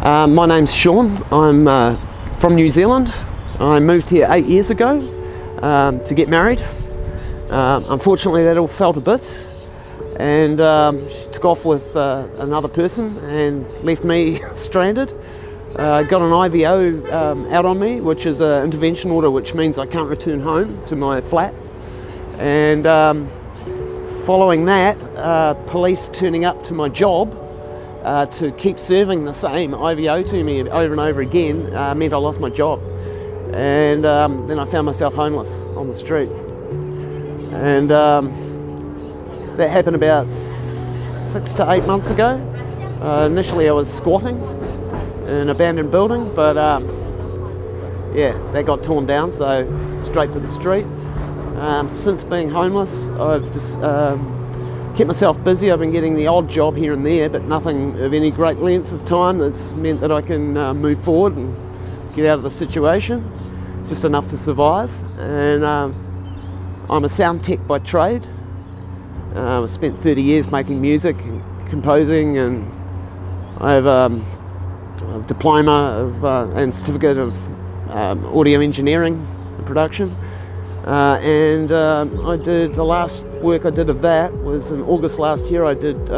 My name's Shaun. I'm from New Zealand. I moved here 8 years ago to get married. Unfortunately, that all fell to bits, and she took off with another person and left me stranded. Got an IVO out on me, which is an intervention order, which means I can't return home to my flat. And following that, police turning up to my job to keep serving the same IVO to me over and over again meant I lost my job. And then I found myself homeless on the street. And that happened about 6 to 8 months ago. Initially I was squatting in an abandoned building, but yeah, that got torn down, so straight to the street. Since being homeless, I've just kept myself busy. I've been getting the odd job here and there, but nothing of any great length of time that's meant that I can move forward and get out of the situation. It's just enough to survive. And I'm a sound tech by trade. I spent 30 years making music and composing, and I have a diploma and certificate of audio engineering and production. And I did, the last work I did of that was in August last year. I did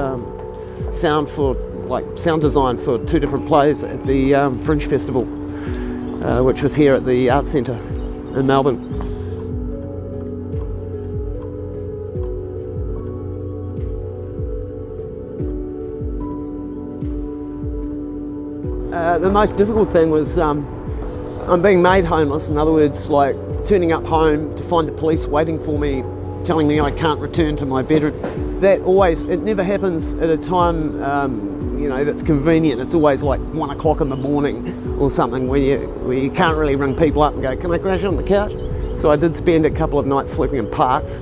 sound design for 2 different plays at the Fringe Festival, which was here at the Arts Centre in Melbourne. The most difficult thing was I'm being made homeless. In other words, like turning up home to find the police waiting for me, telling me I can't return to my bedroom. It never happens at a time, that's convenient. It's always like 1 o'clock in the morning or something where you can't really ring people up and go, can I crash on the couch? So I did spend a couple of nights sleeping in parks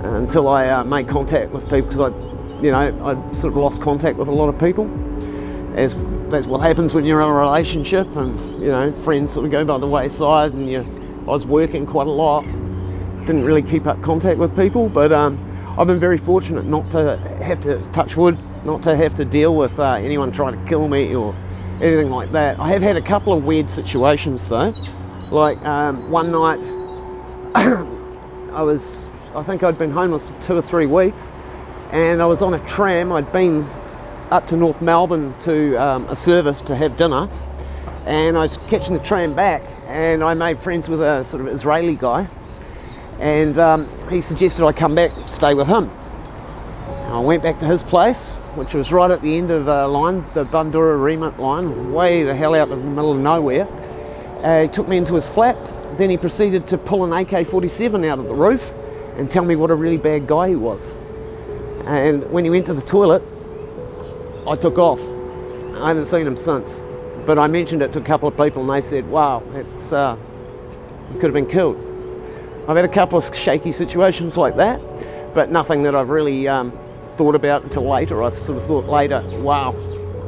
until I made contact with people, because I sort of lost contact with a lot of people. As that's what happens when you're in a relationship, and friends sort of go by the wayside, and I was working quite a lot, didn't really keep up contact with people, but I've been very fortunate not to have to, touch wood, not to have to deal with anyone trying to kill me or anything like that. I have had a couple of weird situations though, like one night I think I'd been homeless for 2 or 3 weeks, and I was on a tram. I'd been up to North Melbourne to a service to have dinner, and I was catching the tram back, and I made friends with a sort of Israeli guy, and he suggested I come back, stay with him. I went back to his place, which was right at the end of the line, the Bandura Remit line, way the hell out in the middle of nowhere. He took me into his flat, then he proceeded to pull an AK-47 out of the roof and tell me what a really bad guy he was. And when he went to the toilet, I took off. I haven't seen him since, but I mentioned it to a couple of people, and they said, wow, it's you could have been killed. I've had a couple of shaky situations like that, but nothing that I've really thought about until later. I sort of thought later, wow,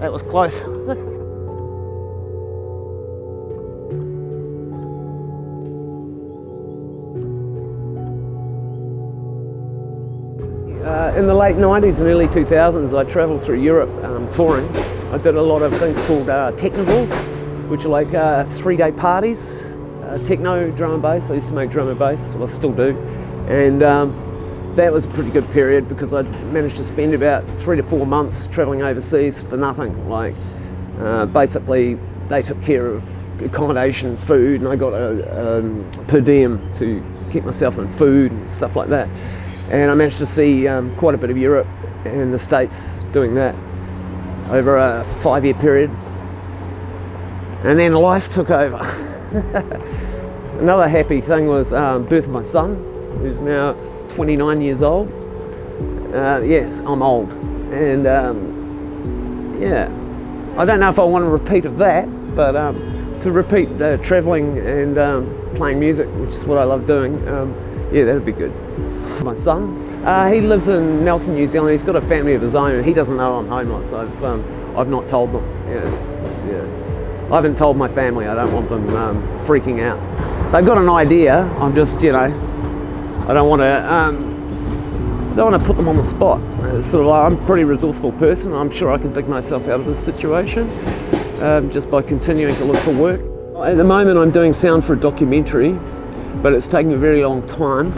that was close. In the late 90s and early 2000s, I travelled through Europe touring. I did a lot of things called technivals, which are like 3-day parties, techno, drum and bass. I used to make drum and bass, well, I still do. And that was a pretty good period, because I managed to spend about 3 to 4 months travelling overseas for nothing. Like basically, they took care of accommodation, food, and I got a per diem to keep myself in food and stuff like that. And I managed to see quite a bit of Europe and the States doing that over a 5-year period. And then life took over. Another happy thing was birth of my son, who's now 29 years old. Yes, I'm old. And yeah, I don't know if I want to repeat of that, but to repeat travelling and playing music, which is what I love doing, yeah, that'd be good. My son, he lives in Nelson, New Zealand. He's got a family of his own, and he doesn't know I'm homeless. I've not told them. Yeah. I haven't told my family. I don't want them freaking out. They've got an idea. I'm just, I don't want to put them on the spot. It's sort of like, I'm a pretty resourceful person. I'm sure I can dig myself out of this situation. just by continuing to look for work. At the moment I'm doing sound for a documentary, but it's taking a very long time.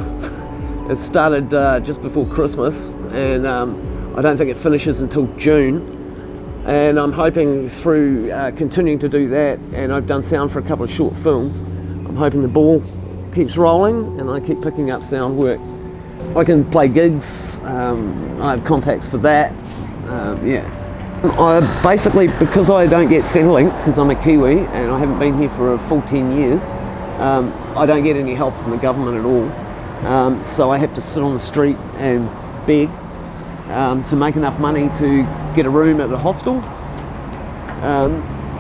It started just before Christmas, and I don't think it finishes until June. And I'm hoping through continuing to do that, and I've done sound for a couple of short films, I'm hoping the ball keeps rolling and I keep picking up sound work. I can play gigs, I have contacts for that, yeah. I basically, because I don't get Centrelink, because I'm a Kiwi and I haven't been here for a full 10 years, I don't get any help from the government at all. So I have to sit on the street and beg to make enough money to get a room at a hostel.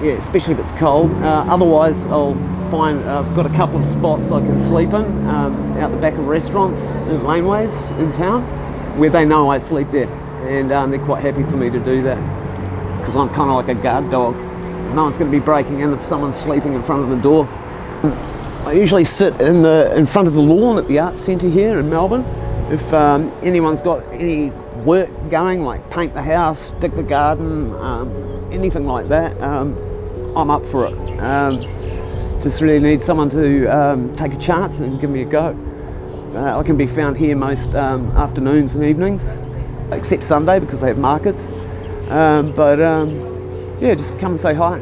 Yeah, especially if it's cold. Otherwise, I'll find I've got a couple of spots I can sleep in out the back of restaurants and laneways in town, where they know I sleep there, and they're quite happy for me to do that, because I'm kind of like a guard dog. No one's going to be breaking in if someone's sleeping in front of the door. I usually sit in front of the lawn at the Arts Centre here in Melbourne. If anyone's got any work going, like paint the house, dig the garden, anything like that, I'm up for it. Just really need someone to take a chance and give me a go. I can be found here most afternoons and evenings, except Sunday because they have markets. Yeah, just come and say hi.